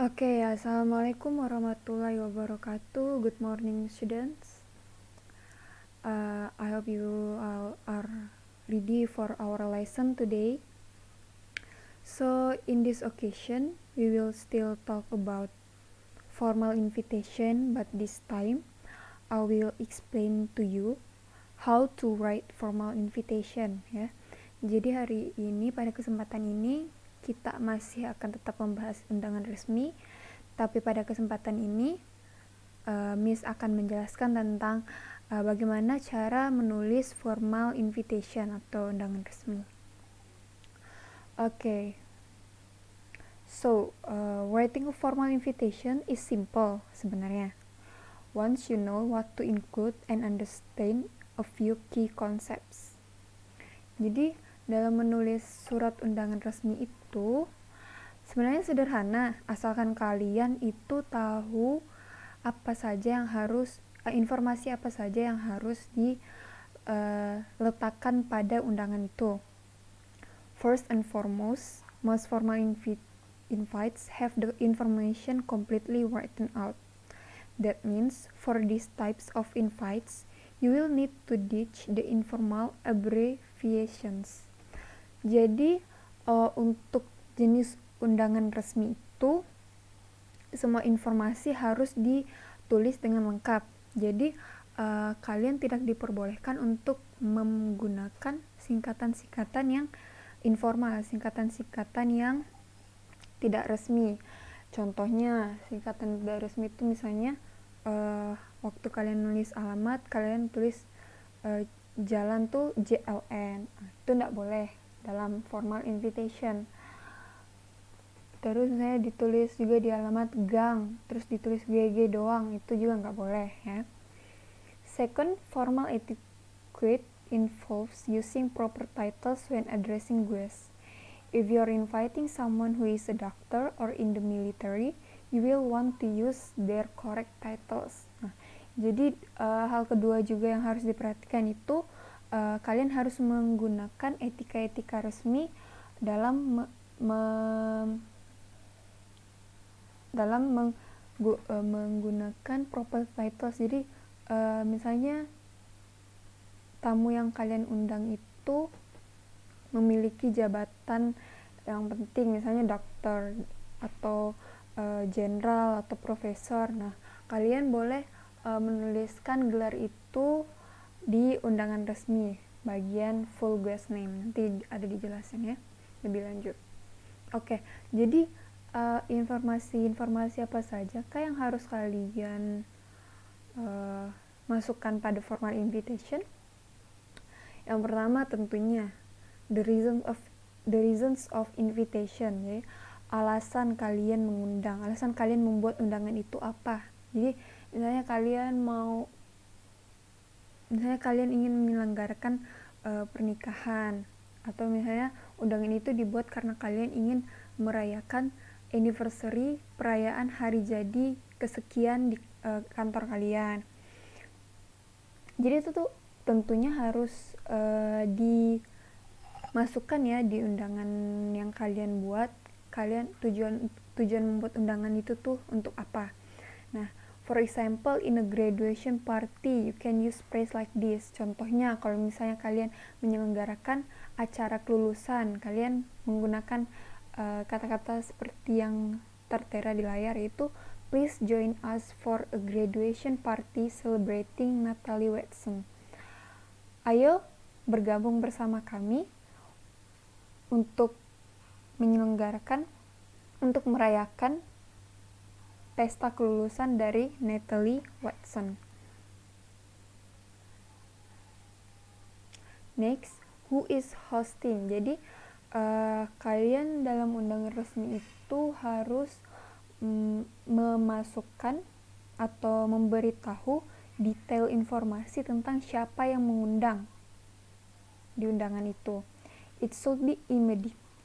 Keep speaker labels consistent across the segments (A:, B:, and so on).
A: Oke, Assalamualaikum warahmatullahi wabarakatuh. Good morning, students. I hope you are ready for our lesson today. So, in this occasion, we will still talk about formal invitation, but this time, I will explain to you how to write formal invitation. Ya. Jadi hari ini, pada kesempatan ini, kita masih akan tetap membahas undangan resmi, tapi pada kesempatan ini Miss akan menjelaskan tentang bagaimana cara menulis formal invitation atau undangan resmi. Okay. So, writing a formal invitation is simple sebenarnya. Once you know what to include and understand a few key concepts. Jadi, dalam menulis surat undangan resmi itu sebenarnya sederhana, asalkan kalian itu tahu apa saja yang harus informasi apa saja yang harus diletakkan pada undangan itu. First and foremost, most formal invites have the information completely written out. That means for these types of invites, you will need to ditch the informal abbreviations. Jadi untuk jenis undangan resmi itu semua informasi harus ditulis dengan lengkap. Jadi kalian tidak diperbolehkan untuk menggunakan singkatan-singkatan yang informal, singkatan-singkatan yang tidak resmi. Contohnya singkatan tidak resmi itu misalnya waktu kalian nulis alamat, kalian tulis jalan tuh JLN. Itu tidak boleh dalam formal invitation. Terus saya ditulis juga di alamat gang, terus ditulis GG doang, itu juga nggak boleh ya. Second, formal etiquette involves using proper titles when addressing guests. If you are inviting someone who is a doctor or in the military, you will want to use their correct titles. Nah, jadi hal kedua juga yang harus diperhatikan itu kalian harus menggunakan etika-etika resmi dalam menggunakan proper titles. Jadi misalnya tamu yang kalian undang itu memiliki jabatan yang penting, misalnya dokter atau jenderal atau profesor. Nah, kalian boleh menuliskan gelar itu di undangan resmi bagian full guest name, nanti ada dijelasin ya lebih lanjut. Oke, jadi informasi-informasi apa saja kah yang harus kalian masukkan pada formal invitation? Yang pertama tentunya the reasons of invitation, ya. Alasan kalian mengundang, alasan kalian membuat undangan itu apa. Jadi misalnya kalian ingin menyelenggarakan pernikahan, atau misalnya undangan itu dibuat karena kalian ingin merayakan anniversary, perayaan hari jadi kesekian di kantor kalian. Jadi itu tuh tentunya harus dimasukkan ya di undangan yang kalian buat. Kalian tujuan membuat undangan itu tuh untuk apa. Nah, for example, in a graduation party, you can use phrase like this. Contohnya, kalau misalnya kalian menyelenggarakan acara kelulusan, kalian menggunakan kata-kata seperti yang tertera di layar, yaitu please join us for a graduation party celebrating Natalie Watson. Ayo bergabung bersama kami untuk merayakan pesta kelulusan dari Natalie Watson. Next, who is hosting? Jadi kalian dalam undangan resmi itu harus memasukkan atau memberitahu detail informasi tentang siapa yang mengundang di undangan itu. It should be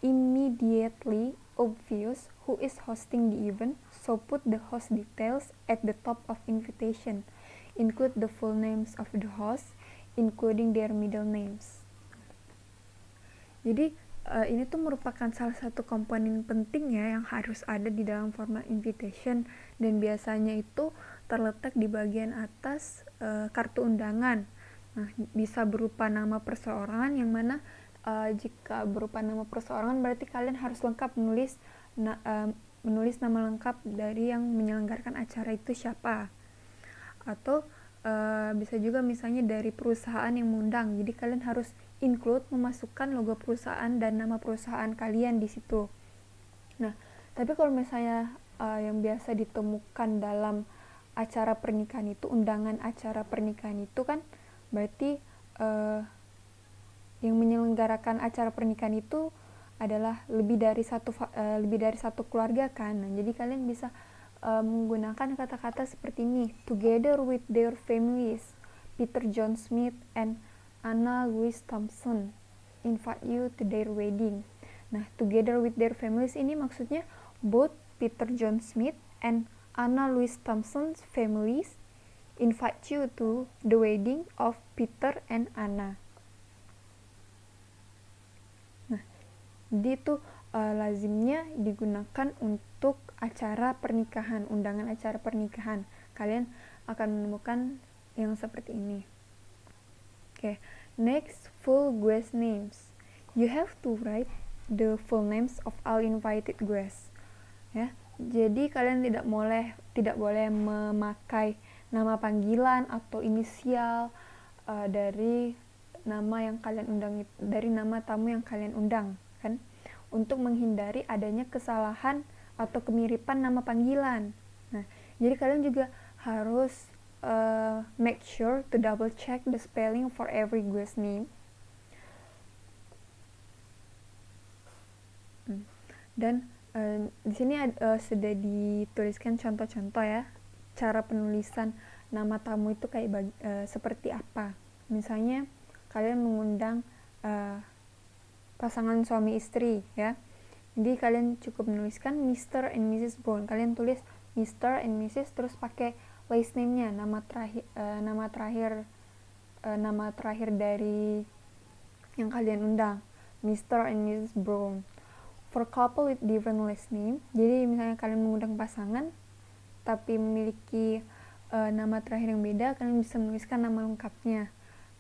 A: immediately obvious who is hosting the event, so put the host details at the top of invitation. Include the full names of the host, including their middle names. Jadi ini tuh merupakan salah satu komponen penting ya yang harus ada di dalam formal invitation, dan biasanya itu terletak di bagian atas kartu undangan. Nah, bisa berupa nama perseorangan, yang mana jika berupa nama perseorangan berarti kalian harus lengkap menulis nama lengkap dari yang menyelenggarakan acara itu siapa. Atau bisa juga misalnya dari perusahaan yang mengundang, jadi kalian harus include, memasukkan logo perusahaan dan nama perusahaan kalian di situ. Nah, tapi kalau misalnya yang biasa ditemukan dalam acara pernikahan itu, undangan acara pernikahan itu kan berarti yang menyelenggarakan acara pernikahan itu adalah lebih dari satu keluarga kan. Nah, jadi kalian bisa menggunakan kata-kata seperti ini: together with their families, Peter John Smith and Anna Louise Thompson invite you to their wedding. Nah, together with their families ini maksudnya both Peter John Smith and Anna Louise Thompson's families invite you to the wedding of Peter and Anna. Nah, jadi itu lazimnya digunakan untuk acara pernikahan, undangan acara pernikahan. Kalian akan menemukan yang seperti ini. Okay, next, full guest names. You have to write the full names of all invited guests. Ya, jadi kalian tidak boleh memakai nama panggilan atau inisial dari nama yang kalian undang, dari nama tamu yang kalian undang, kan? Untuk menghindari adanya kesalahan atau kemiripan nama panggilan. Nah, jadi kalian juga harus make sure to double check the spelling for every guest name. Dan di sini sudah dituliskan contoh-contoh ya, cara penulisan nama tamu itu kayak seperti apa. Misalnya kalian mengundang pasangan suami istri ya. Jadi kalian cukup menuliskan Mr. and Mrs. Brown. Kalian tulis Mr. and Mrs. terus pakai last name-nya, nama terakhir dari yang kalian undang, Mr. and Mrs. Brown. For couple with different last name, jadi misalnya kalian mengundang pasangan tapi memiliki nama terakhir yang beda, kalian bisa menuliskan nama lengkapnya.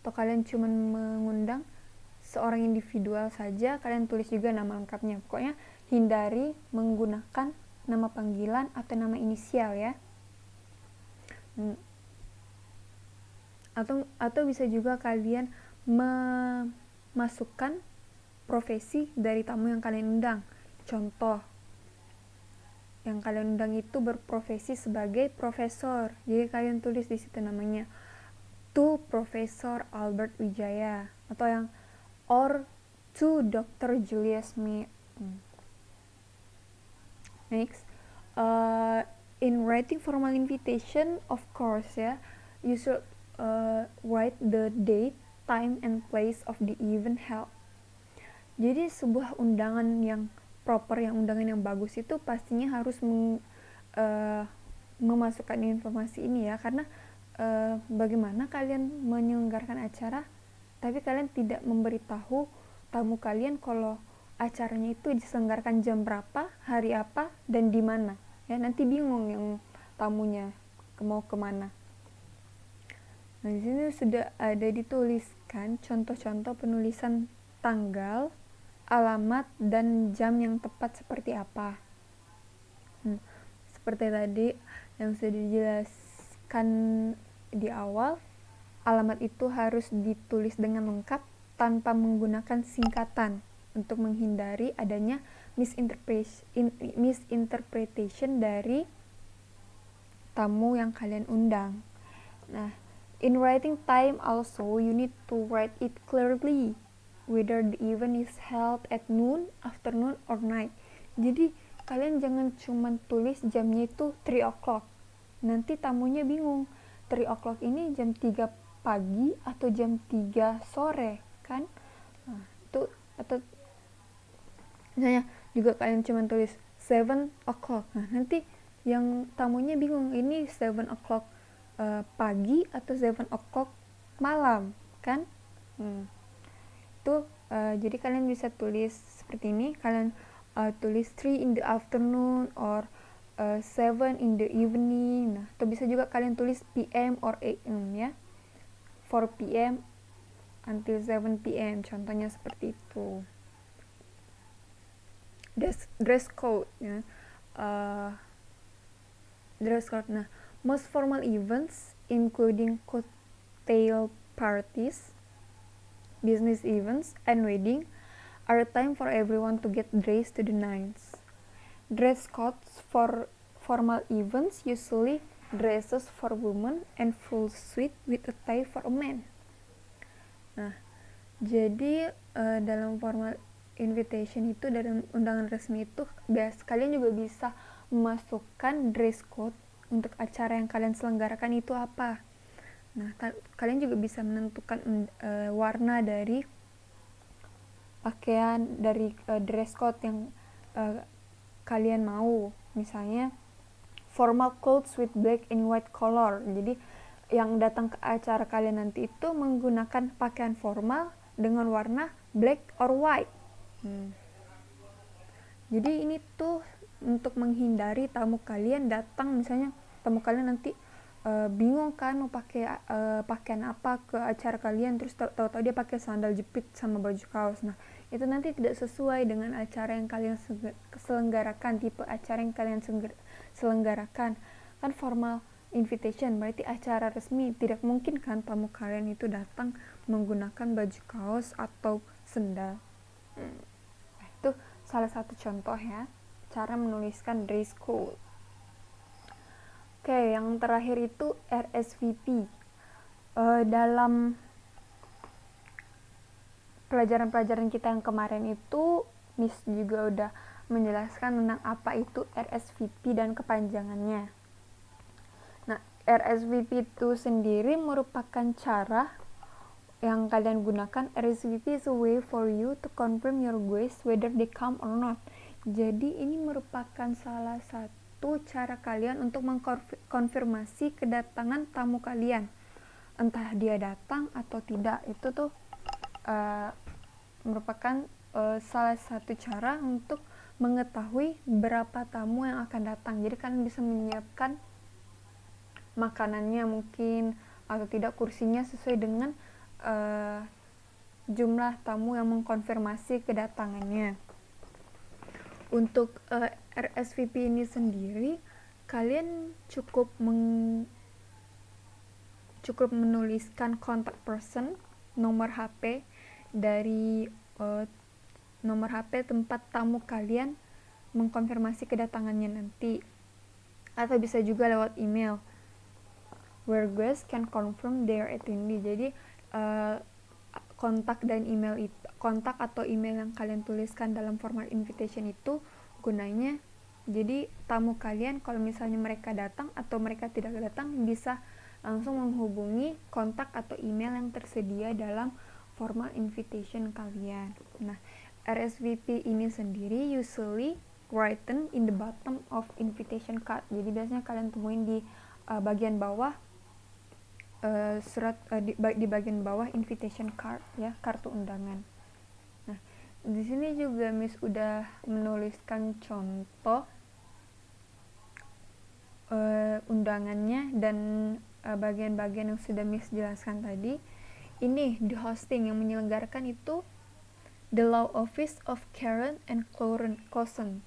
A: Atau kalian cuma mengundang seorang individual saja, kalian tulis juga nama lengkapnya. Pokoknya hindari menggunakan nama panggilan atau nama inisial ya. Atau bisa juga kalian memasukkan profesi dari tamu yang kalian undang. Contoh, yang kalian undang itu berprofesi sebagai profesor. Jadi kalian tulis di situ namanya to Profesor Albert Wijaya, atau yang or to Dr. Julia Smith. Next, in writing formal invitation, of course ya, you should write the date, time, and place of the event held. Jadi sebuah undangan yang proper, undangan yang bagus itu pastinya harus memasukkan informasi ini ya, karena bagaimana kalian menyelenggarakan acara tapi kalian tidak memberitahu tamu kalian kalau acaranya itu diselenggarakan jam berapa, hari apa, dan di mana ya, nanti bingung yang tamunya mau kemana. Nah, di sini sudah ada dituliskan contoh-contoh penulisan tanggal, alamat, dan jam yang tepat seperti apa. Seperti tadi yang sudah dijelaskan di awal, alamat itu harus ditulis dengan lengkap tanpa menggunakan singkatan untuk menghindari adanya misinterpretation dari tamu yang kalian undang. Nah, in writing time also, you need to write it clearly, whether the event is held at noon, afternoon, or night. Jadi kalian jangan cuma tulis jamnya itu 3 o'clock. Nanti tamunya bingung, 3 o'clock ini jam 3 pagi atau jam 3 sore kan. Nah, itu, atau misalnya juga kalian cuma tulis 7 o'clock. Nah, nanti yang tamunya bingung, ini 7 o'clock pagi atau 7 o'clock malam kan. Itu Jadi kalian bisa tulis seperti ini, kalian tulis 3 in the afternoon or 7 in the evening. Nah, atau bisa juga kalian tulis PM or AM ya, 4 PM until 7 PM, contohnya seperti itu. Dress code ya, dress code. Nah, most formal events including cocktail parties, business events, and wedding are a time for everyone to get dressed to the nines. Dress codes for formal events usually dresses for women and full suit with a tie for a man. Nah, jadi dalam formal invitation itu, dalam undangan resmi itu, kalian juga bisa memasukkan dress code untuk acara yang kalian selenggarakan itu apa. Nah, kalian juga bisa menentukan warna dari pakaian, dari dress code yang kalian mau. Misalnya formal clothes with black and white color. Jadi yang datang ke acara kalian nanti itu menggunakan pakaian formal dengan warna black or white. Jadi ini tuh untuk menghindari tamu kalian datang, misalnya tamu kalian nanti bingung kan mau pakai pakaian apa ke acara kalian, terus tahu-tahu dia pakai sandal jepit sama baju kaos. Nah, itu nanti tidak sesuai dengan acara yang kalian selenggarakan, tipe acara yang kalian selenggarakan. Kan formal invitation berarti acara resmi, tidak mungkin kan tamu kalian itu datang menggunakan baju kaos atau sandal. Itu salah satu contoh ya, cara menuliskan dress code. Oke, yang terakhir itu RSVP. Dalam pelajaran-pelajaran kita yang kemarin itu, Miss juga udah menjelaskan tentang apa itu RSVP dan kepanjangannya. Nah, RSVP itu sendiri merupakan cara yang kalian gunakan. RSVP is a way for you to confirm your guests whether they come or not. Jadi ini merupakan salah satu cara kalian untuk mengkonfirmasi kedatangan tamu kalian, entah dia datang atau tidak. Itu tuh merupakan salah satu cara untuk mengetahui berapa tamu yang akan datang. Jadi kalian bisa menyiapkan makanannya mungkin, atau tidak kursinya sesuai dengan jumlah tamu yang mengkonfirmasi kedatangannya. Untuk RSVP ini sendiri, kalian cukup menuliskan contact person, nomor HP dari nomor HP tempat tamu kalian mengkonfirmasi kedatangannya nanti, atau bisa juga lewat email where guests can confirm their attendee. Jadi kontak dan email itu, kontak atau email yang kalian tuliskan dalam formal invitation itu gunanya jadi tamu kalian kalau misalnya mereka datang atau mereka tidak datang bisa langsung menghubungi kontak atau email yang tersedia dalam formal invitation kalian. Nah, RSVP ini sendiri usually written in the bottom of invitation card. Jadi biasanya kalian temuin di bagian bawah surat, di bagian bawah invitation card ya, kartu undangan. Nah, di sini juga Miss udah menuliskan contoh undangannya dan bagian-bagian yang sudah Miss jelaskan tadi. Ini the hosting yang menyelenggarakan itu the Law Office of Karen and Clausen.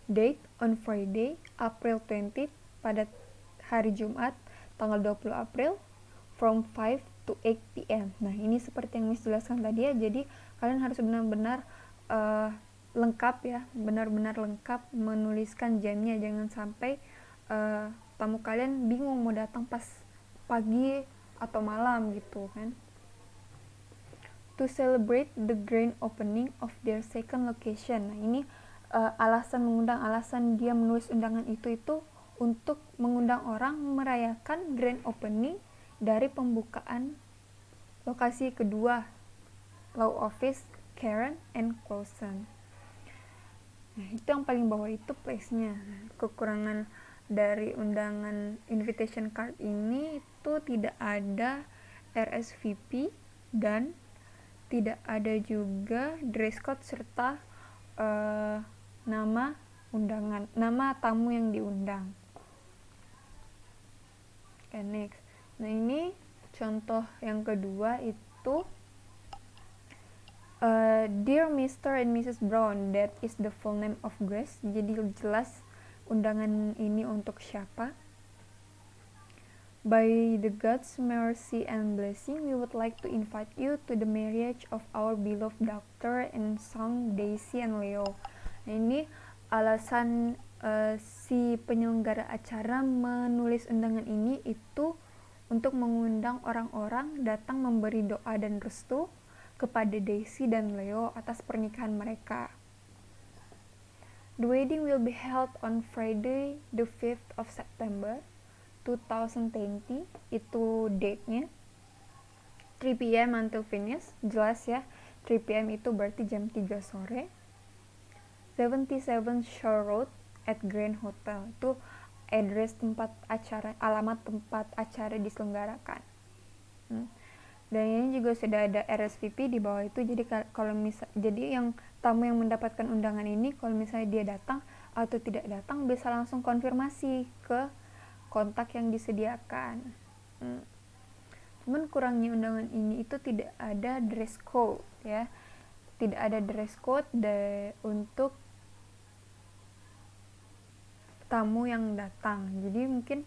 A: Date on Friday, April 20 pada hari Jumat tanggal 20 April from 5 to 8 PM. Nah, ini seperti yang Miss jelaskan tadi ya. Jadi kalian harus benar-benar lengkap ya, benar-benar lengkap menuliskan jamnya. Jangan sampai tamu kalian bingung mau datang pas pagi atau malam gitu kan. To celebrate the grand opening of their second location. Nah, ini alasan mengundang, alasan dia menulis undangan itu untuk mengundang orang merayakan grand opening dari pembukaan lokasi kedua Law Office Karen and Clausen. Nah, itu yang paling bawah itu place-nya. Kekurangan dari undangan invitation card ini itu tidak ada RSVP dan tidak ada juga dress code serta nama tamu yang diundang. Okay, next. Nah, ini contoh yang kedua itu Dear Mr. and Mrs. Brown, that is the full name of Grace. Jadi jelas undangan ini untuk siapa. By the God's mercy and blessing, we would like to invite you to the marriage of our beloved daughter and son Daisy and Leo. Nah, ini alasan si penyelenggara acara menulis undangan ini itu untuk mengundang orang-orang datang memberi doa dan restu kepada Daisy dan Leo atas pernikahan mereka. The wedding will be held on Friday, the 5th of September 2020, itu date-nya. 3 p.m. until finish, jelas ya. 3 p.m. itu berarti jam 3 sore. 77 Shore Road at Grand Hotel, itu address tempat acara, alamat tempat acara diselenggarakan. Dan ini juga sudah ada RSVP di bawah itu. Jadi jadi yang tamu yang mendapatkan undangan ini, kalau misalnya dia datang atau tidak datang, bisa langsung konfirmasi ke kontak yang disediakan. Cuman kurangnya undangan ini itu tidak ada dress code ya. Tidak ada dress code untuk tamu yang datang. Jadi mungkin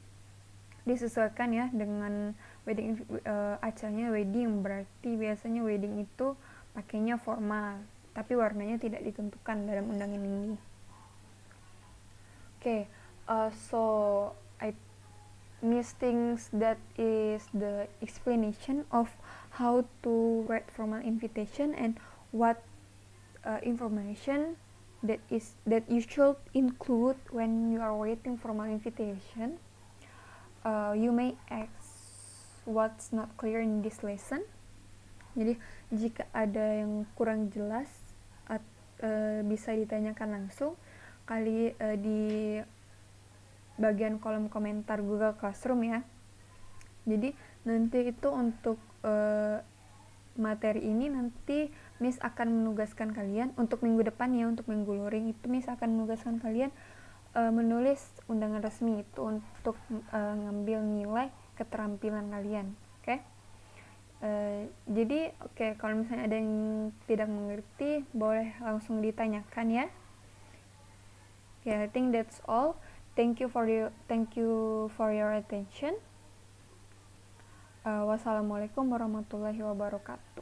A: disesuaikan ya dengan wedding, acaranya wedding, berarti biasanya wedding itu pakainya formal, tapi warnanya tidak ditentukan dalam undangan ini. So I things that is the explanation of how to write formal invitation and what information that you should include when you are writing formal invitation. You may ask what's not clear in this lesson. Jadi jika ada yang kurang jelas bisa ditanyakan langsung di bagian kolom komentar Google Classroom ya. Jadi nanti itu untuk materi ini nanti Miss akan menugaskan kalian untuk minggu depan ya, untuk minggu luring itu Miss akan menugaskan kalian menulis undangan resmi itu untuk ngambil nilai keterampilan kalian. Jadi kalau misalnya ada yang tidak mengerti boleh langsung ditanyakan ya. I think that's all. Thank you for your attention. Wassalamualaikum warahmatullahi wabarakatuh.